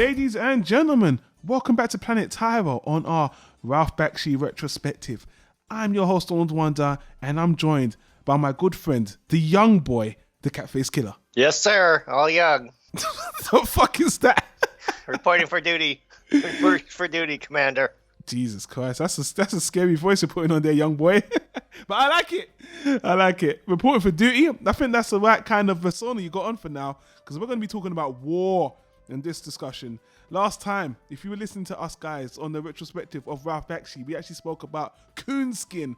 Ladies and gentlemen, welcome back to Planet Tyro on our Ralph Bakshi Retrospective. I'm your host, Donald Wonder, and I'm joined by my good friend, the young boy, the Catface Killer. Yes, sir. All young. What the fuck is that? Reporting for duty. Report for duty, Commander. Jesus Christ, that's a scary voice you're putting on there, young boy. But I like it. I like it. Reporting for duty, I think that's the right kind of persona you got on for now, because we're going to be talking about war in this discussion. Last time, if you were listening to us guys on the retrospective of Ralph Bakshi, we actually spoke about Coonskin,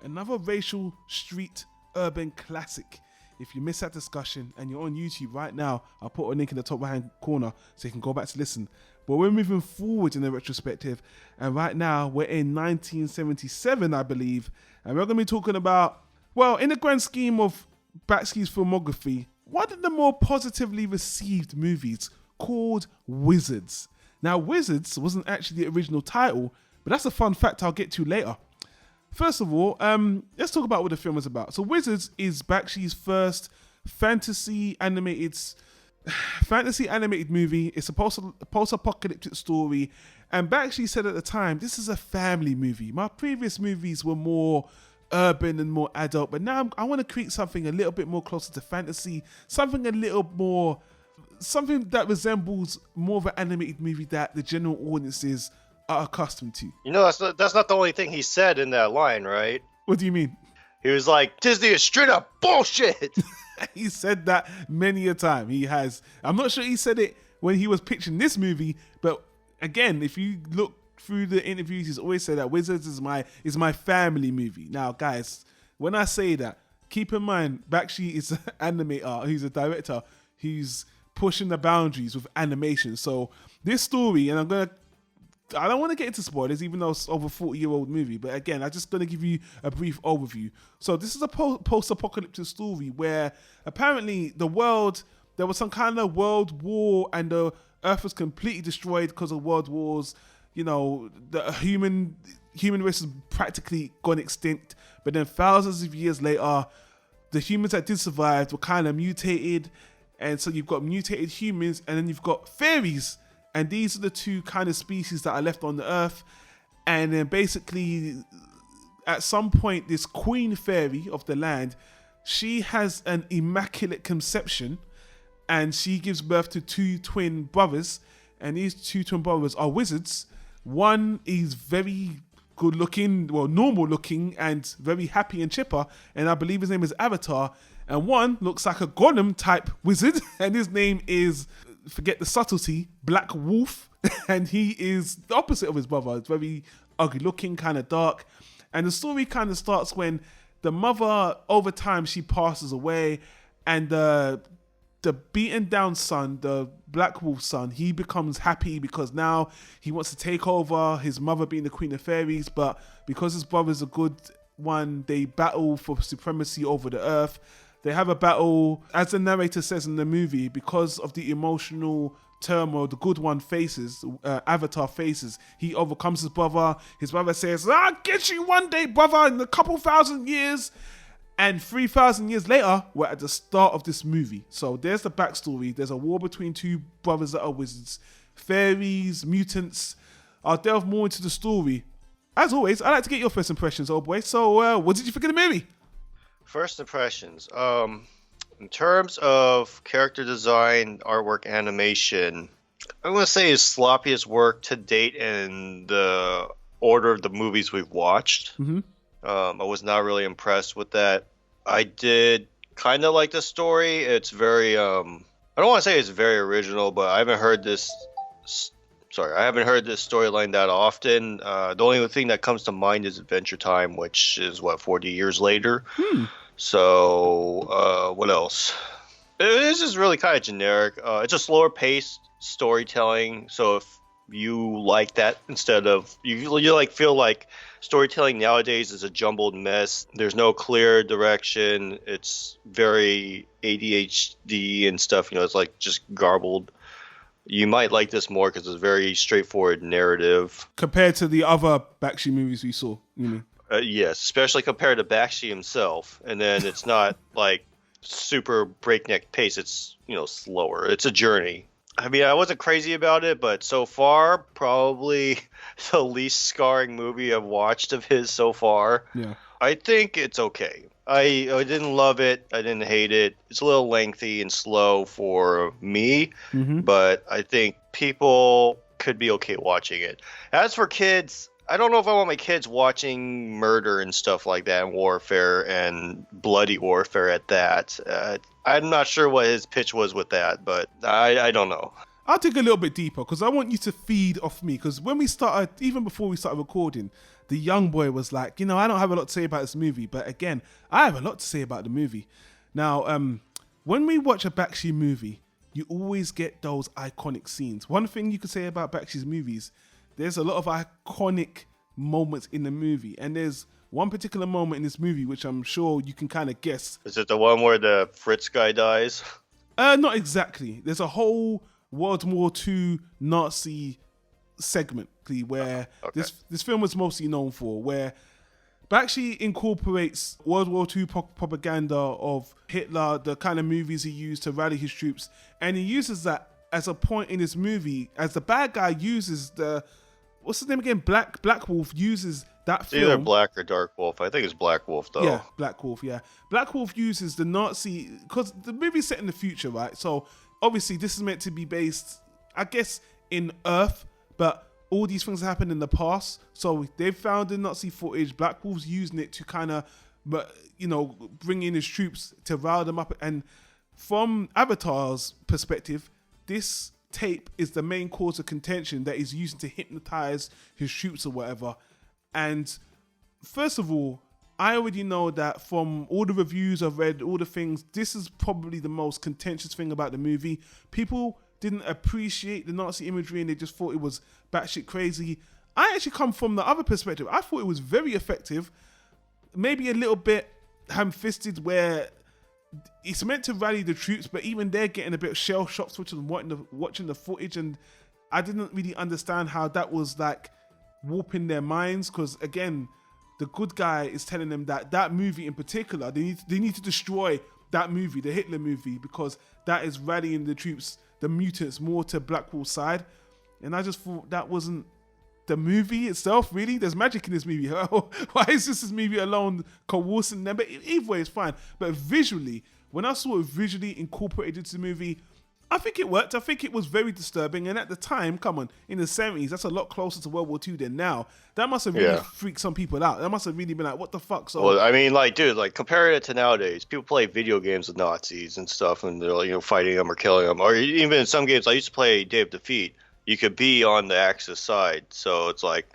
another racial street urban classic. If you missed that discussion and you're on YouTube right now, I'll put a link in the top right hand corner so you can go back to listen. But we're moving forward in the retrospective, and right now we're in 1977, I believe, and we're going to be talking about, well, in the grand scheme of Bakshi's filmography, one of the more positively received movies called Wizards. Now, Wizards wasn't actually the original title, but that's a fun fact I'll get to later. First of all, let's talk about what the film is about. So Wizards is Bakshi's first fantasy animated movie. It's a post-apocalyptic story, and Bakshi said at the time, this is a family movie. My previous movies were more urban and more adult, but now I want to create something a little bit more closer to fantasy, something that resembles more of an animated movie that the general audiences are accustomed to. You know, that's not the only thing he said in that line, right? What do you mean? He was like, Disney is straight up bullshit. He said that many a time. He has. I'm not sure he said it when he was pitching this movie, but again, if you look through the interviews, he's always said that Wizards is my family movie. Now, guys, when I say that, keep in mind, Bakshi is an animator. He's a director. He's pushing the boundaries with animation. So this story, and I don't want to get into spoilers, even though it's over a 40-year-old movie. But again, I'm just going to give you a brief overview. So this is a post-apocalyptic story where apparently there was some kind of world war and the Earth was completely destroyed because of world wars. You know, the human race has practically gone extinct. But then thousands of years later, the humans that did survive were kind of mutated. And so you've got mutated humans, and then you've got fairies. And these are the two kind of species that are left on the earth. And then basically, at some point, this queen fairy of the land, she has an immaculate conception, and she gives birth to two twin brothers. And these two twin brothers are wizards. One is very good looking, well, normal looking, and very happy and chipper. And I believe his name is Avatar. And one looks like a Gollum type wizard, and his name is, forget the subtlety, Black Wolf. And he is the opposite of his brother. It's very ugly looking, kind of dark. And the story kind of starts when the mother, over time, she passes away, and the beaten down son, the Black Wolf son, he becomes happy because now he wants to take over, his mother being the Queen of Fairies. But because his brother's a good one, they battle for supremacy over the earth. They have a battle, as the narrator says in the movie, because of the emotional turmoil the good one faces, Avatar faces. He overcomes his brother. His brother says, I'll get you one day, brother, in a couple thousand years. And 3,000 years later, we're at the start of this movie. So there's the backstory. There's a war between two brothers that are wizards. Fairies, mutants. I'll delve more into the story. As always, I'd like to get your first impressions, old boy. So what did you think of the movie? First impressions. In terms of character design, artwork, animation, I'm going to say his sloppiest work to date in the order of the movies we've watched. Mm-hmm. I was not really impressed with that. I did kind of like the story. It's very, I don't want to say it's very original, but I haven't heard this storyline that often. The only thing that comes to mind is Adventure Time, which is 40 years later. So what else? It's just really kind of generic. It's a slower paced storytelling. So if you like that, instead of you like feel like storytelling nowadays is a jumbled mess. There's no clear direction. It's very ADHD and stuff. You know, it's like just garbled. You might like this more because it's a very straightforward narrative. Compared to the other Bakshi movies we saw, you mean? Yes, especially compared to Bakshi himself. And then it's not like super breakneck pace. It's, slower. It's a journey. I mean, I wasn't crazy about it, but so far, probably the least scarring movie I've watched of his so far. Yeah. I think it's okay. I didn't love it. I didn't hate it. It's a little lengthy and slow for me, Mm-hmm. but I think people could be okay watching it. As for kids, I don't know if I want my kids watching murder and stuff like that, and warfare and bloody warfare at that. I'm not sure what his pitch was with that, but I don't know. I'll dig a little bit deeper because I want you to feed off me. Because when we started, even before we started recording, the young boy was like, I don't have a lot to say about this movie. But again, I have a lot to say about the movie. Now, when we watch a Bakshi movie, you always get those iconic scenes. One thing you could say about Bakshi's movies, there's a lot of iconic moments in the movie. And there's one particular moment in this movie, which I'm sure you can kind of guess. Is it the one where the Fritz guy dies? Not exactly. There's a whole World War II Nazi segment where this film was mostly known for, where Bakshi incorporates World War II propaganda of Hitler, the kind of movies he used to rally his troops, and he uses that as a point in his movie, as the bad guy uses what's his name again? Black Wolf uses that film. Either Black or Dark Wolf. I think it's Black Wolf, though. Yeah, Black Wolf, yeah. Black Wolf uses the Nazi, because the movie's set in the future, right? So obviously this is meant to be based, I guess, in Earth, but all these things happened in the past. So they've found the Nazi footage. Black Wolf's using it to kind of, bring in his troops to rile them up. And from Avatar's perspective, this tape is the main cause of contention that he's using to hypnotize his troops or whatever. And first of all, I already know that from all the reviews I've read, all the things, this is probably the most contentious thing about the movie. People didn't appreciate the Nazi imagery and they just thought it was batshit crazy. I actually come from the other perspective. I thought it was very effective, maybe a little bit ham-fisted, where it's meant to rally the troops, but even they're getting a bit shell-shocked watching the footage, and I didn't really understand how that was like warping their minds, because again, the good guy is telling them that movie in particular, they need to destroy that movie, the Hitler movie, because that is rallying the troops, the mutants, more to Black Wolf's side. And I just thought that wasn't the movie itself, really. There's magic in this movie. Why is this movie alone coercing them? But either way, it's fine. But visually, when I saw it visually incorporated into the movie, I think it worked. I think it was very disturbing. And at the time, come on, in the 70s, that's a lot closer to World War II than now. That must have really freaked some people out. That must have really been like, what the fuck? So, well, I mean, like, dude, like, compare it to nowadays. People play video games with Nazis and stuff, and they're, like, fighting them or killing them. Or even in some games, I used to play Day of Defeat. You could be on the Axis side. So it's like,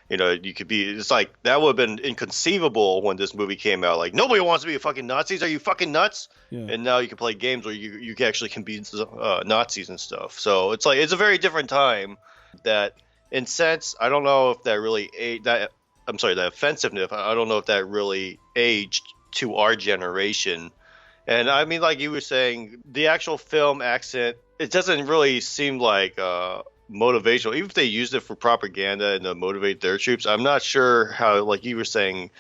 you could be, it's like, that would have been inconceivable when this movie came out. Like, nobody wants to be a fucking Nazis. Are you fucking nuts? Yeah. And now you can play games where you actually can be Nazis and stuff. So it's like, it's a very different time that, in sense, I don't know if that really, the offensiveness, I don't know if that really aged to our generation. And I mean, like you were saying, the actual film accent, it doesn't really seem like motivational. Even if they used it for propaganda and to motivate their troops, I'm not sure how, like you were saying,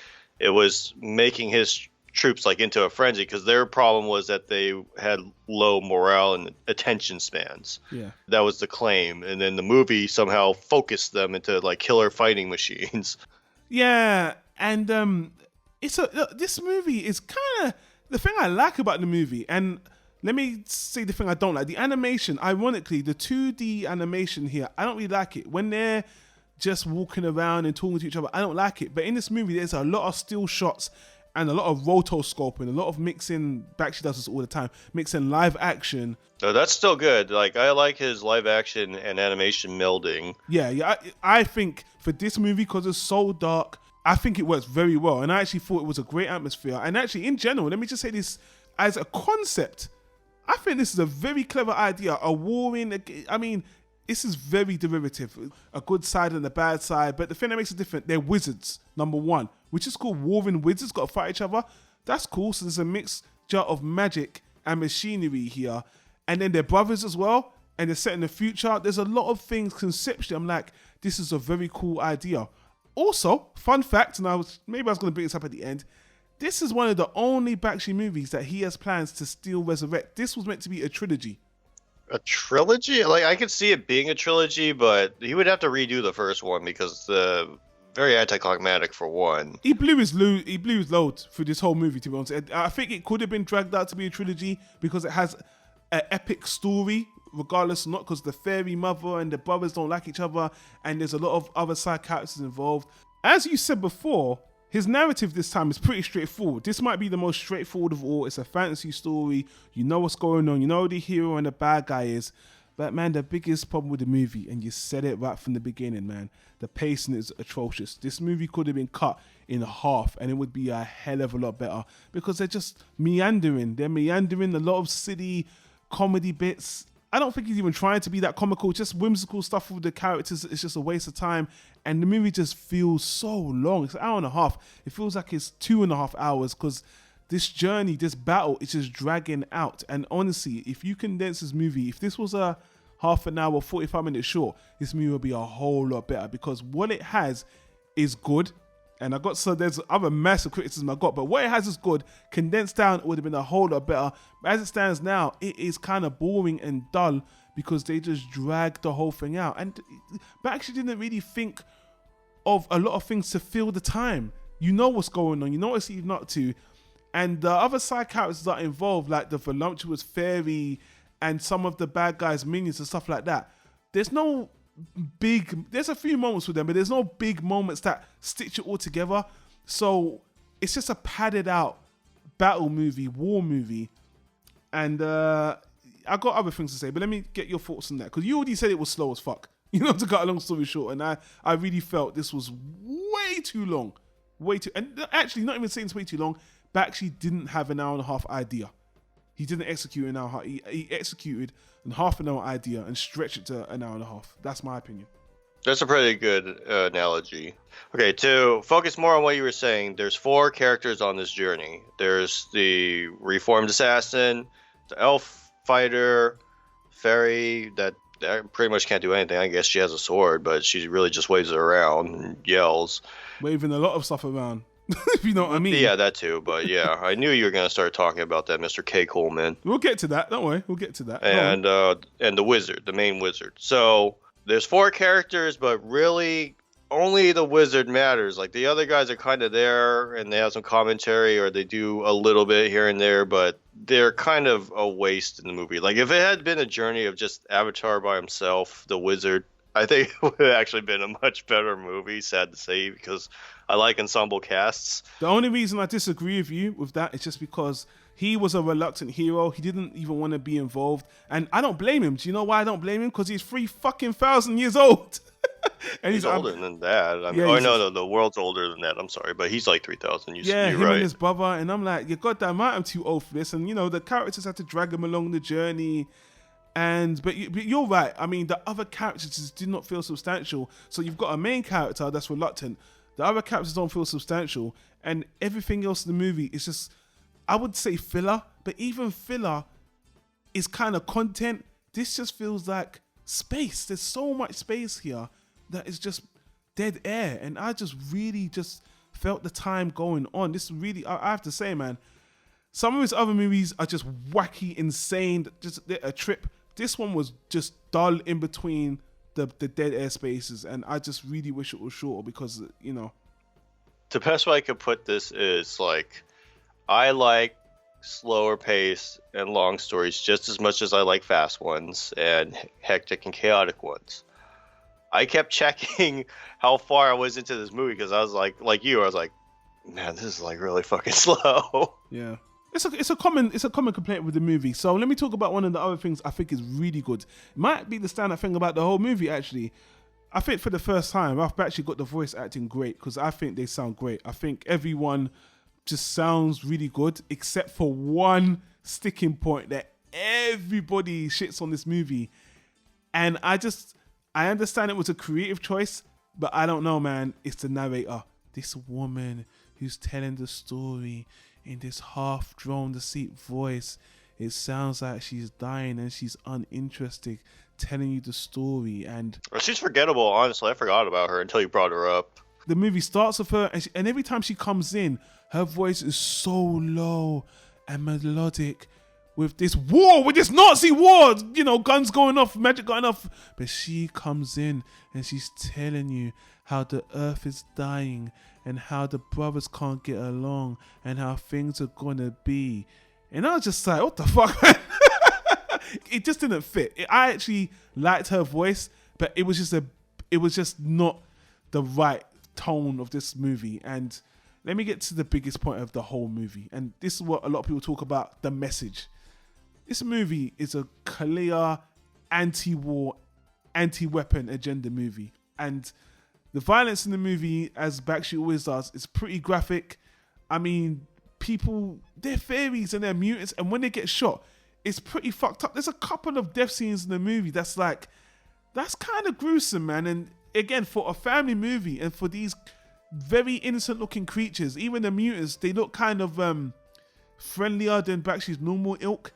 it was making his troops like into a frenzy, because their problem was that they had low morale and attention spans. Yeah, that was the claim. And then the movie somehow focused them into like killer fighting machines. Yeah, and this movie is kind of the thing I like about the movie. And let me say the thing I don't like. The animation, ironically, the 2D animation here, I don't really like it. When they're just walking around and talking to each other, I don't like it. But in this movie, there's a lot of still shots and a lot of rotoscoping, a lot of mixing. Bakshi does this all the time, mixing live action. Oh, that's still good. Like, I like his live action and animation melding. Yeah. I think for this movie, because it's so dark, I think it works very well. And I actually thought it was a great atmosphere. And actually, in general, let me just say this as a concept, I think this is a very clever idea. A war this is very derivative. A good side and a bad side. But the thing that makes it different, they're wizards, number one, which is called warring wizards, got to fight each other. That's cool. So there's a mixture of magic and machinery here. And then they're brothers as well. And they're set in the future. There's a lot of things conceptually. I'm like, this is a very cool idea. Also, fun fact, and I was going to bring this up at the end. This is one of the only Bakshi movies that he has plans to still resurrect. This was meant to be a trilogy. A trilogy? Like I could see it being a trilogy, but he would have to redo the first one because the very anticlimactic for one. He blew his load through this whole movie. To be honest, I think it could have been dragged out to be a trilogy because it has an epic story. Regardless, not because the fairy mother and the brothers don't like each other, and there's a lot of other side characters involved. As you said before, his narrative this time is pretty straightforward. This might be the most straightforward of all. It's a fantasy story. You know what's going on. You know who the hero and the bad guy is. But man, the biggest problem with the movie, and you said it right from the beginning, man, the pacing is atrocious. This movie could have been cut in half and it would be a hell of a lot better because they're just meandering. They're meandering, a lot of silly comedy bits. I don't think he's even trying to be that comical, just whimsical stuff with the characters. It's just a waste of time. And the movie just feels so long. It's an hour and a half. It feels like it's 2.5 hours because this journey, this battle, is just dragging out. And honestly, if you condense this movie, if this was a half an hour, 45 minutes short, this movie would be a whole lot better because what it has is good. And there's other massive criticism I got, but what it has is good. Condensed down, it would have been a whole lot better. But as it stands now, it is kind of boring and dull because they just dragged the whole thing out. But actually didn't really think of a lot of things to fill the time. You know what's going on. You know what's even up to. And the other side characters that are involved, like the voluptuous fairy and some of the bad guys' minions and stuff like that, there's a few moments with them, but there's no big moments that stitch it all together. So it's just a padded out battle movie, war movie. And I got other things to say, but let me get your thoughts on that. Because you already said it was slow as fuck. You know, to cut a long story short. And I really felt this was way too long. And actually, not even saying it's way too long, Bakshi didn't have an hour and a half idea. He didn't execute an hour. He executed a half an hour idea and stretched it to an hour and a half. That's my opinion. That's a pretty good analogy. Okay, to focus more on what you were saying, there's 4 characters on this journey. There's the reformed assassin, the elf fighter, fairy that pretty much can't do anything. I guess she has a sword, but she really just waves it around and yells. Waving a lot of stuff around. If you know what I mean. Yeah, that too. But yeah, I knew you were going to start talking about that Mr. K. Coleman. We'll get to that. Don't worry. We'll get to that. And the wizard, the main wizard. So there's 4 characters, but really only the wizard matters. Like the other guys are kind of there and they have some commentary or they do a little bit here and there, but they're kind of a waste in the movie. Like if it had been a journey of just Avatar by himself, the wizard, I think it would have actually been a much better movie, sad to say, because I like ensemble casts. The only reason I disagree with you with that is just because he was a reluctant hero. He didn't even want to be involved. And I don't blame him. Do you know why I don't blame him? Because he's 3,000 years old. And he's older than that. I mean, no, the world's older than that. I'm sorry, but he's like 3,000. Yeah, him right. And his brother. And I'm like, you goddamn right, I'm too old for this. And, you know, the characters had to drag him along the journey. But you're right. I mean, the other characters just did not feel substantial. So you've got a main character that's reluctant. The other characters don't feel substantial. And everything else in the movie is just, I would say filler. But even filler is kind of content. This just feels like space. There's so much space here that is just dead air. And I just really just felt the time going on. This really, I have to say, man, some of his other movies are just wacky, insane, just a trip. This one was just dull in between the dead air spaces, and I just really wish it was shorter because, you know. The best way I could put this is, like, I like slower pace and long stories just as much as I like fast ones and hectic and chaotic ones. I kept checking how far I was into this movie because I was like you, I was like, man, this is like really fucking slow. Yeah. It's a common complaint with the movie. So let me talk about one of the other things I think is really good. It might be the standout thing about the whole movie, actually. I think for the first time, Ralph Bakshi got the voice acting great because I think they sound great. I think everyone just sounds really good except for one sticking point that everybody shits on this movie. And I understand it was a creative choice, but I don't know, man. It's the narrator. This woman who's telling the story in this half-drawn deceit voice. It sounds like she's dying and she's uninterested telling you the story. And she's forgettable, honestly. I forgot about her until you brought her up. The movie starts with her, and every time she comes in, her voice is so low and melodic with this war, with this Nazi war, you know, guns going off, magic going off. But she comes in and she's telling you how the earth is dying and how the brothers can't get along and how things are going to be. And I was just like, what the fuck, man? It just didn't fit. I actually liked her voice, but it was just not the right tone of this movie. And let me get to the biggest point of the whole movie. And this is what a lot of people talk about, the message. This movie is a clear anti-war, anti-weapon agenda movie. And the violence in the movie, as Bakshi always does, is pretty graphic. I mean, people, they're fairies and they're mutants, and when they get shot, it's pretty fucked up. There's a couple of death scenes in the movie that's kind of gruesome, man. And again, for a family movie and for these very innocent looking creatures, even the mutants, they look kind of friendlier than Bakshi's normal ilk.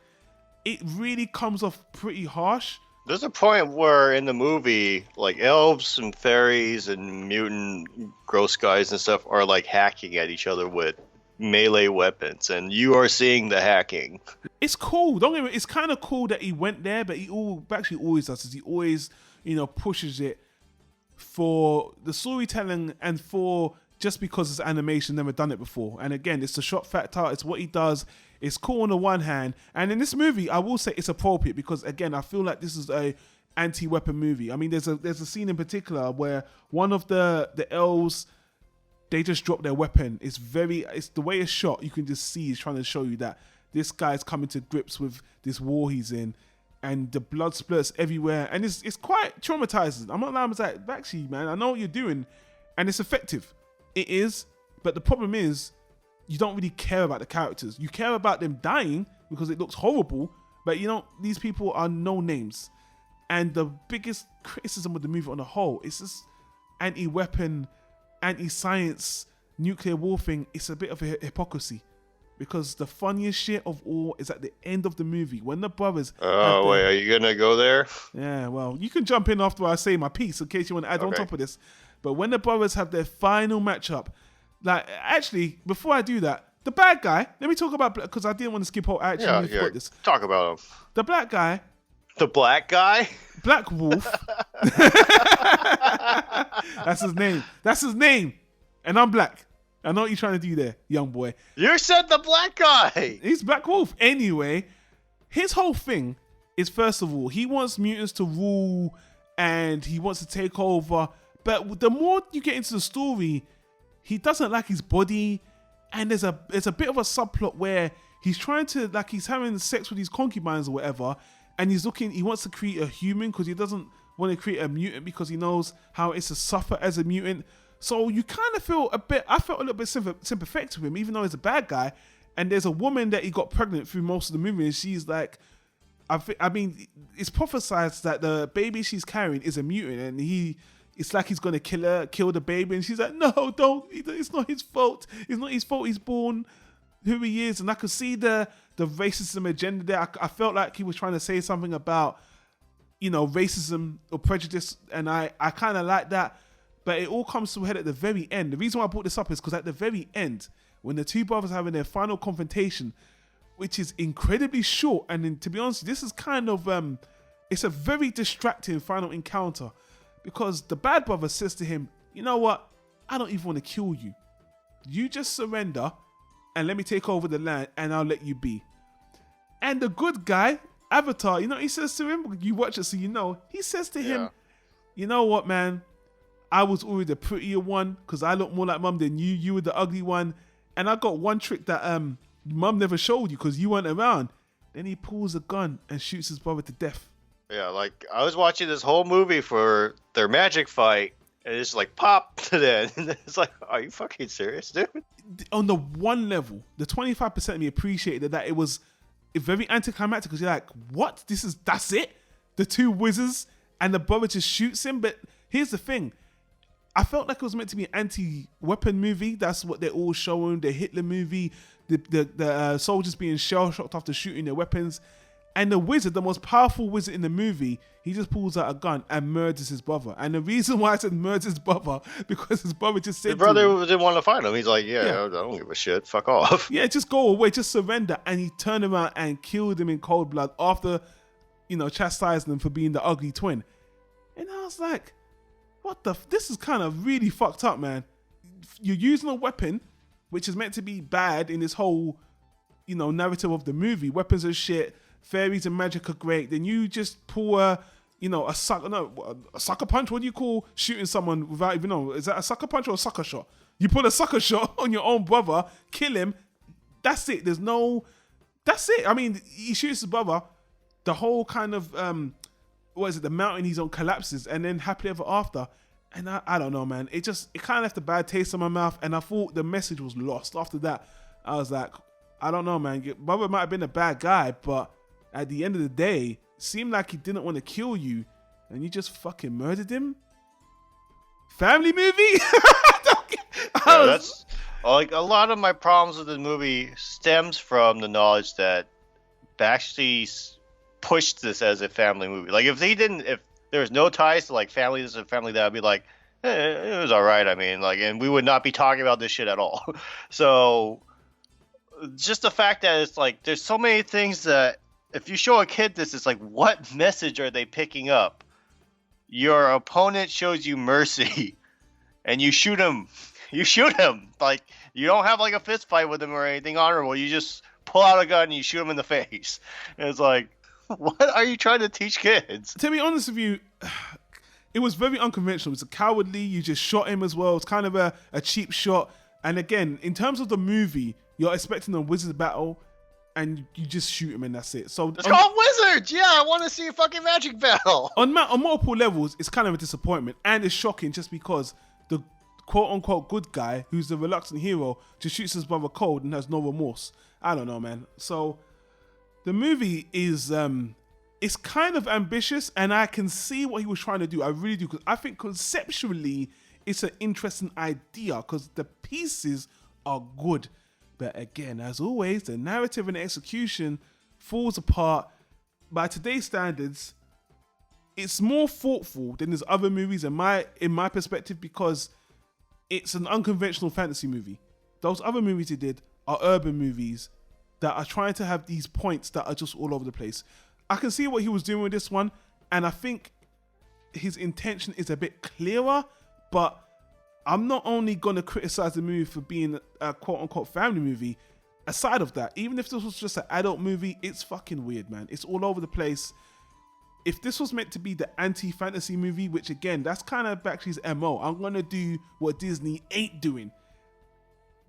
It really comes off pretty harsh. There's a point where in the movie, like elves and fairies and mutant gross guys and stuff are like hacking at each other with melee weapons, and you are seeing the hacking. It's cool. Don't get me. It's kind of cool that he went there, but Bakshi always does is he always, you know, pushes it for the storytelling and for just because it's animation, never done it before. And again, it's the shot factor. It's what he does. It's cool on the one hand, and in this movie, I will say it's appropriate because again, I feel like this is a anti-weapon movie. I mean, there's a scene in particular where one of the elves, they just drop their weapon. It's the way it's shot. You can just see he's trying to show you that this guy's coming to grips with this war he's in, and the blood splurts everywhere, and it's quite traumatizing. I'm not lying. I'm like, Bakshi, man, I know what you're doing, and it's effective. It is, but the problem is, you don't really care about the characters. You care about them dying because it looks horrible, but you know, these people are no names. And the biggest criticism of the movie on the whole is this anti-weapon, anti-science, nuclear war thing. It's a bit of a hypocrisy because the funniest shit of all is at the end of the movie when the brothers... Oh, wait, are you going to go there? Yeah, well, you can jump in after I say my piece in case you want to add on top of this. But when the brothers have their final matchup, like, actually, before I do that, the bad guy, let me talk about, because I didn't want to skip out. This. Talk about him. The black guy. The black guy? Black Wolf. That's his name. That's his name. And I'm black. I know what you're trying to do there, young boy. You said the black guy. He's Black Wolf. Anyway, his whole thing is, first of all, he wants mutants to rule and he wants to take over. But the more you get into the story, he doesn't like his body, and there's a bit of a subplot where he's trying to, like, he's having sex with these concubines or whatever, and he wants to create a human because he doesn't want to create a mutant because he knows how it's to suffer as a mutant. So you kind of feel I felt a little bit sympathetic to him, even though he's a bad guy. And there's a woman that he got pregnant through most of the movie, and she's like, I mean, it's prophesied that the baby she's carrying is a mutant, and it's like he's going to kill the baby. And she's like, no, don't. It's not his fault. It's not his fault he's born who he is. And I could see the racism agenda there. I felt like he was trying to say something about, you know, racism or prejudice. And I kind of like that. But it all comes to a head at the very end. The reason why I brought this up is because at the very end, when the two brothers are having their final confrontation, which is incredibly short. And then, to be honest, this is kind of, it's a very distracting final encounter. Because the bad brother says to him, you know what? I don't even want to kill you. You just surrender and let me take over the land and I'll let you be. And the good guy, Avatar, you know, he says to him, you watch it so you know, he says to him, you know what, man? I was always the prettier one because I look more like mum than you. You were the ugly one. And I got one trick that mum never showed you because you weren't around. Then he pulls a gun and shoots his brother to death. Yeah, like, I was watching this whole movie for their magic fight, and it's like, pop to that. And it's like, are you fucking serious, dude? On the one level, the 25% of me appreciated that it was very anticlimactic because you're like, what? That's it? The two wizards and the brother just shoots him? But here's the thing. I felt like it was meant to be an anti-weapon movie. That's what they're all showing. The Hitler movie, the soldiers being shell-shocked after shooting their weapons. And the wizard, the most powerful wizard in the movie, he just pulls out a gun and murders his brother. And the reason why I said murders his brother, because his brother just said his brother didn't want to fight him. He's like, yeah, I don't give a shit. Fuck off. Yeah, just go away, just surrender. And he turned around and killed him in cold blood after, chastising him for being the ugly twin. And I was like, this is kind of really fucked up, man. You're using a weapon, which is meant to be bad in this whole, narrative of the movie. Weapons are shit. Fairies and magic are great. Then you just pull a sucker punch. What do you call shooting someone without even know? Is that a sucker punch or a sucker shot? You pull a sucker shot on your own brother, kill him. That's it. That's it. I mean, he shoots his brother. The whole kind of, the mountain he's on collapses, and then happily ever after. And I don't know, man. It kind of left a bad taste in my mouth, and I thought the message was lost. After that, I was like, I don't know, man. Your brother might have been a bad guy, but at the end of the day, it seemed like he didn't want to kill you, and you just fucking murdered him. Family movie? That's like a lot of my problems with the movie stems from the knowledge that Bakshi pushed this as a family movie. Like if there was no ties to like family, this is a family that would be like, it was all right. I mean, like, and we would not be talking about this shit at all. So just the fact that it's like there's so many things that if you show a kid this, it's like, what message are they picking up? Your opponent shows you mercy, and you shoot him. You shoot him. Like, you don't have like a fist fight with him or anything honorable. You just pull out a gun and you shoot him in the face. And it's like, what are you trying to teach kids? To be honest with you, it was very unconventional. It was a cowardly. You just shot him as well. It's kind of a cheap shot. And again, in terms of the movie, you're expecting a wizard battle, and you just shoot him and that's it. So it's called Wizards. Yeah, I want to see a fucking magic battle. On multiple levels, it's kind of a disappointment, and it's shocking just because the quote-unquote good guy, who's the reluctant hero, just shoots his brother cold and has no remorse. I don't know, man. So the movie is it's kind of ambitious, and I can see what he was trying to do. I really do, because I think conceptually it's an interesting idea because the pieces are good. But again, as always, the narrative and execution falls apart. By today's standards, it's more thoughtful than his other movies in my perspective, because it's an unconventional fantasy movie. Those other movies he did are urban movies that are trying to have these points that are just all over the place. I can see what he was doing with this one, and I think his intention is a bit clearer, but I'm not only going to criticize the movie for being a quote-unquote family movie. Aside of that, even if this was just an adult movie, it's fucking weird, man. It's all over the place. If this was meant to be the anti-fantasy movie, which again, that's kind of Bakshi's MO. I'm going to do what Disney ain't doing.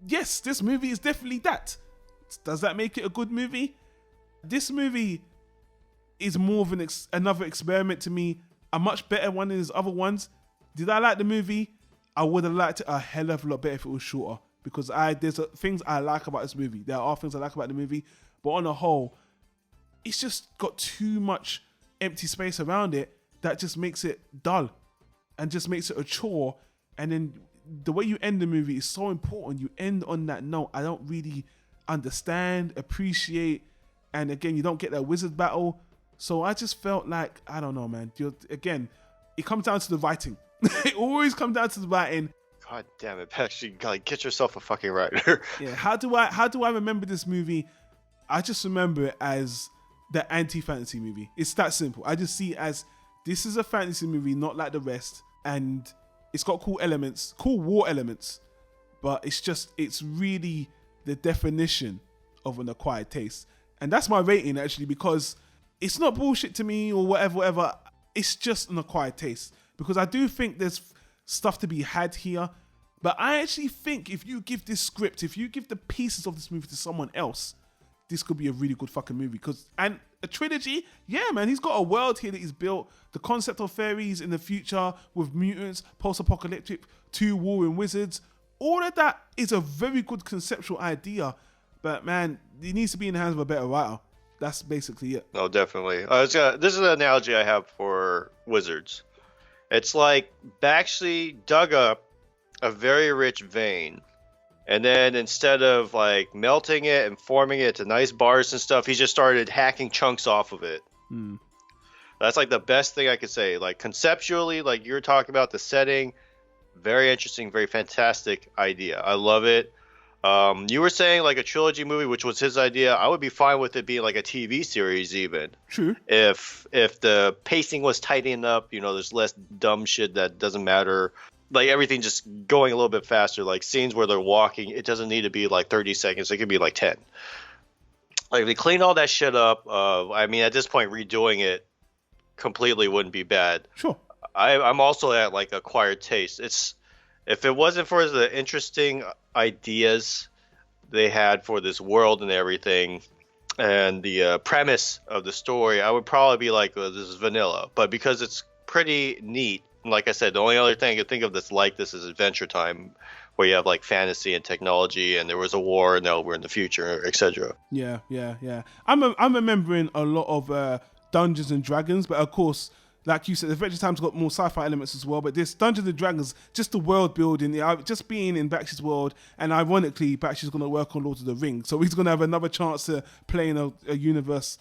Yes, this movie is definitely that. Does that make it a good movie? This movie is more of another experiment to me. A much better one than his other ones. Did I like the movie? I would have liked it a hell of a lot better if it was shorter, because there's things I like about this movie. There are things I like about the movie, but on the whole, it's just got too much empty space around it that just makes it dull and just makes it a chore. And then the way you end the movie is so important. You end on that note. I don't really understand, appreciate, and again, you don't get that wizard battle. So I just felt like, I don't know, man. Again, it comes down to the writing. It always comes down to the writing. God damn it, Bakshi, like, get yourself a fucking writer. Yeah, how do I remember this movie? I just remember it as the anti-fantasy movie. It's that simple. I just see it as, this is a fantasy movie, not like the rest, and it's got cool elements, cool war elements, but it's really the definition of an acquired taste. And that's my rating, actually, because it's not bullshit to me or whatever. It's just an acquired taste. Because I do think there's stuff to be had here. But I actually think if you give this script, if you give the pieces of this movie to someone else, this could be a really good fucking movie. And a trilogy, yeah, man, he's got a world here that he's built. The concept of fairies in the future with mutants, post-apocalyptic, 2 warring wizards. All of that is a very good conceptual idea. But man, it needs to be in the hands of a better writer. That's basically it. No, definitely. This is an analogy I have for Wizards. It's like Bakshi dug up a very rich vein And then instead of like melting it and forming it to nice bars and stuff, he just started hacking chunks off of it. That's like the best thing I could say. Like conceptually, like you're talking about the setting, very interesting, very fantastic idea. I love it. You were saying like a trilogy movie, which was his idea. I would be fine with it being like a TV series even. True. If the pacing was tightened up, you know, there's less dumb shit that doesn't matter. Like everything just going a little bit faster. Like scenes where they're walking, it doesn't need to be like 30 seconds. It could be like 10. Like if they clean all that shit up, I mean, at this point, redoing it completely wouldn't be bad. Sure. I'm also at like acquired taste. If it wasn't for the interesting ideas they had for this world and everything, and the premise of the story, I would probably be like, this is vanilla. But because it's pretty neat, and like I said, the only other thing I could think of that's like this is Adventure Time, where you have like fantasy and technology, and there was a war, and now we're in the future, etc. Yeah. I'm remembering a lot of Dungeons and Dragons, but of course, like you said, Adventure Time's got more sci-fi elements as well. But this Dungeons and Dragons, just the world building, just being in Bakshi's world, and ironically, Bakshi's going to work on Lord of the Rings, so he's going to have another chance to play in a universe.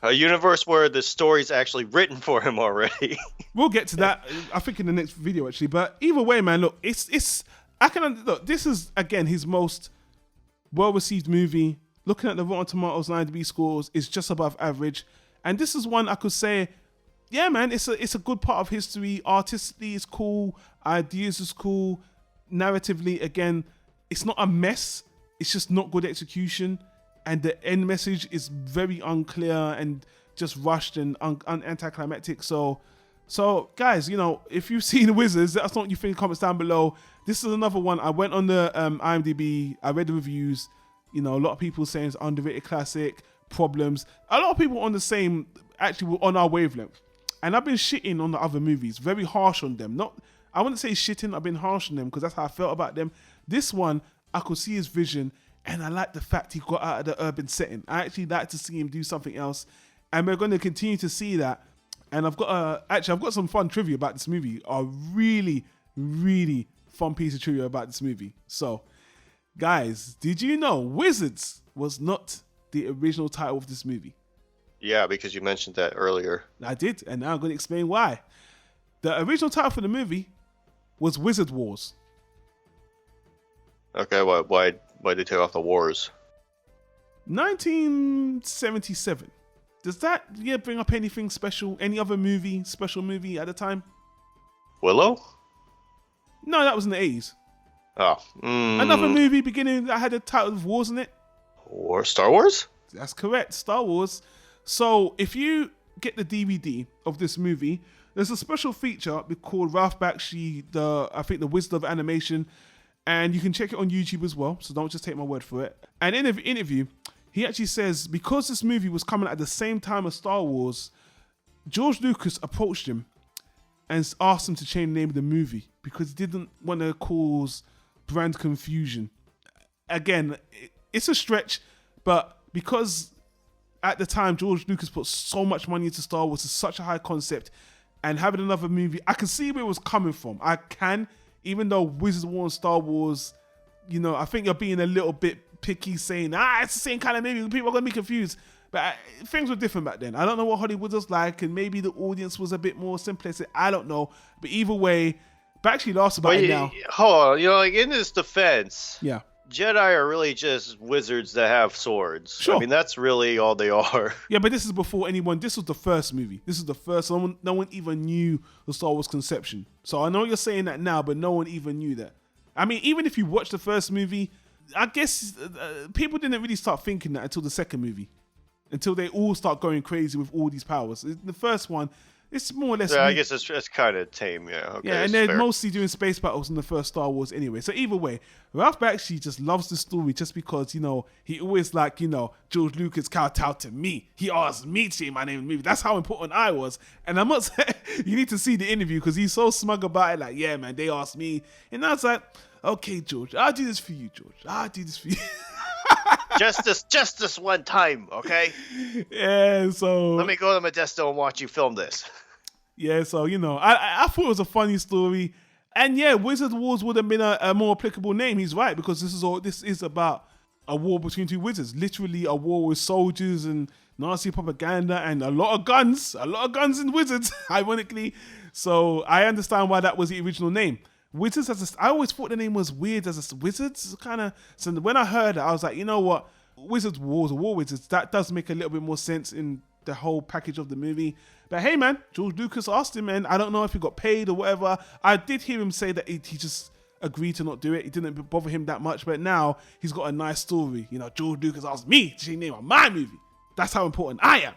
A universe where the story's actually written for him already. We'll get to that, I think, in the next video actually. But either way, man, look, look. This is again his most well-received movie. Looking at the Rotten Tomatoes and IMDb scores, is just above average, and this is one I could say, yeah, man, it's a good part of history. Artistically, it's cool. Ideas is cool. Narratively, again, it's not a mess. It's just not good execution. And the end message is very unclear and just rushed and anticlimactic. So guys, you know, if you've seen The Wizards, let us know what you think in the comments down below. This is another one. I went on the IMDb. I read the reviews. You know, a lot of people saying it's underrated classic, problems. A lot of people on the same, actually, were on our wavelength. And I've been shitting on the other movies, very harsh on them. I wouldn't say shitting, I've been harsh on them because that's how I felt about them. This one, I could see his vision, and I like the fact he got out of the urban setting. I actually like to see him do something else, and we're going to continue to see that. And I've got some fun trivia about this movie. A really, really fun piece of trivia about this movie. So, guys, did you know Wizards was not the original title of this movie? Yeah, because you mentioned that earlier. I did, and now I'm going to explain why. The original title for the movie was Wizard Wars. Okay, why they take off the wars? 1977. Does that bring up anything special? Any other special movie at the time? Willow? No, that was in the 80s. Oh. Another movie beginning that had a title of Wars in it? Star Wars? That's correct, Star Wars. So if you get the DVD of this movie, there's a special feature called Ralph Bakshi, the Wizard of Animation, and you can check it on YouTube as well, so don't just take my word for it. And in the interview, he actually says, because this movie was coming at the same time as Star Wars, George Lucas approached him and asked him to change the name of the movie because he didn't want to cause brand confusion. Again, it's a stretch, but because at the time, George Lucas put so much money into Star Wars, it's such a high concept, and having another movie, I can see where it was coming from. I can, even though Wizards War and Star Wars, you know, I think you're being a little bit picky saying, it's the same kind of movie, people are going to be confused. But things were different back then. I don't know what Hollywood was like, and maybe the audience was a bit more simplistic. I don't know. But either way, Bakshi laughs about it now. Hold on, you know, like in his defense, yeah, Jedi are really just wizards that have swords. Sure. I mean, that's really all they are. Yeah, but this is before anyone. This was the first movie. This is the first. No one even knew the Star Wars conception. So I know you're saying that now, but no one even knew that. I mean, even if you watch the first movie, I guess people didn't really start thinking that until the second movie, until they all start going crazy with all these powers. The first one, it's more or less. Yeah, I guess it's kind of tame. Yeah. Okay, yeah, and they're mostly doing space battles in the first Star Wars anyway. So either way, Ralph Bakshi just loves the story just because, you know, he always like, you know, George Lucas kowtowed to me. He asked me to say my name in the movie. That's how important I was. And I must say, you need to see the interview because he's so smug about it. Like, yeah, man, they asked me. And I was like, okay, George, I'll do this for you, George. I'll do this for you. just this one time, okay? Yeah, so let me go to Modesto and watch you film this. Yeah, so, you know, I thought it was a funny story. And yeah, Wizard Wars would have been a more applicable name. He's right, because this is about a war between two wizards. Literally a war with soldiers and Nazi propaganda and a lot of guns and wizards, ironically. So I understand why that was the original name. Wizards I always thought the name was weird as a wizards kind of. So when I heard it, I was like, you know what? Wizards Wars or War Wizards, that does make a little bit more sense in the whole package of the movie. But hey, man, George Lucas asked him, and I don't know if he got paid or whatever. I did hear him say that he just agreed to not do it. It didn't bother him that much. But now he's got a nice story. You know, George Lucas asked me to change the name of my movie. That's how important I am.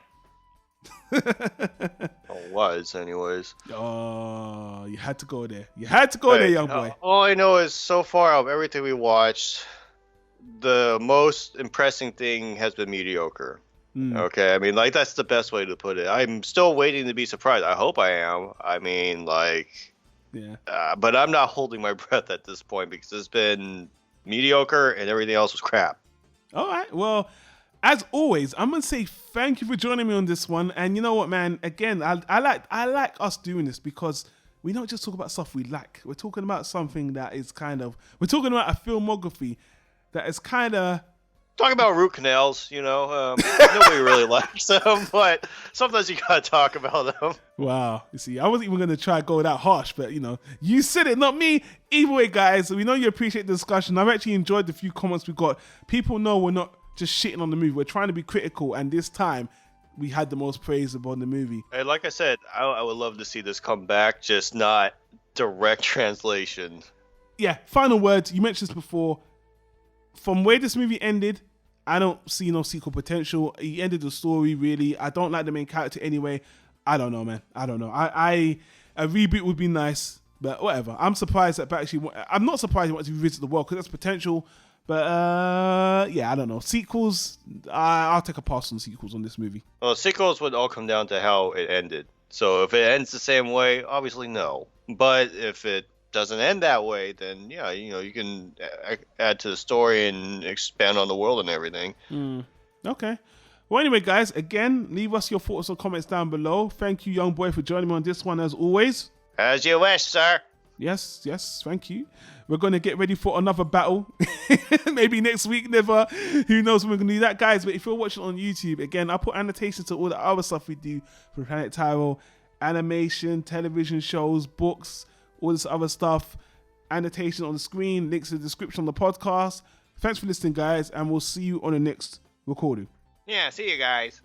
Or was, anyways. Oh, you had to go there. You had to go there, young boy. All I know is so far out of everything we watched, the most impressive thing has been mediocre. Okay, I mean, like, that's the best way to put it. I'm still waiting to be surprised. I hope I am. I mean, like, yeah. But I'm not holding my breath at this point because it's been mediocre and everything else was crap. All right, well, as always, I'm gonna say thank you for joining me on this one. And you know what, man? Again, I like us doing this because we don't just talk about stuff we like. We're talking about something that is we're talking about a filmography that is kind of. Talking about root canals, you know, nobody really likes them, but sometimes you gotta talk about them. Wow, you see, I wasn't even gonna try to go that harsh, but you know, you said it, not me. Either way, guys, we know you appreciate the discussion. I've actually enjoyed the few comments we got. People know we're not just shitting on the movie. We're trying to be critical, and this time we had the most praise about the movie. Hey, like I said, I would love to see this come back, just not direct translation. Yeah, final words. You mentioned this before. From where this movie ended, I don't see no sequel potential. He ended the story, really. I don't like the main character anyway. I don't know, man. I don't know. A reboot would be nice, but whatever. I'm surprised that I'm not surprised he wants to revisit the world because that's potential. But yeah, I don't know. Sequels, I'll take a pass on sequels on this movie. Well, sequels would all come down to how it ended. So if it ends the same way, obviously no. But if it doesn't end that way, then yeah, you know, you can add to the story and expand on the world and everything. Okay. Well, anyway, guys, again, leave us your thoughts or comments down below. Thank you, young boy, for joining me on this one as always. As you wish, sir. Yes, thank you. We're going to get ready for another battle. Maybe next week, never. Who knows when we're going to do that, guys. But if you're watching on YouTube, again, I'll put annotations to all the other stuff we do for Planet Tyro. Animation, television shows, books, all this other stuff. Annotation on the screen, links in the description on the podcast. Thanks for listening, guys, and we'll see you on the next recording. Yeah, see you guys.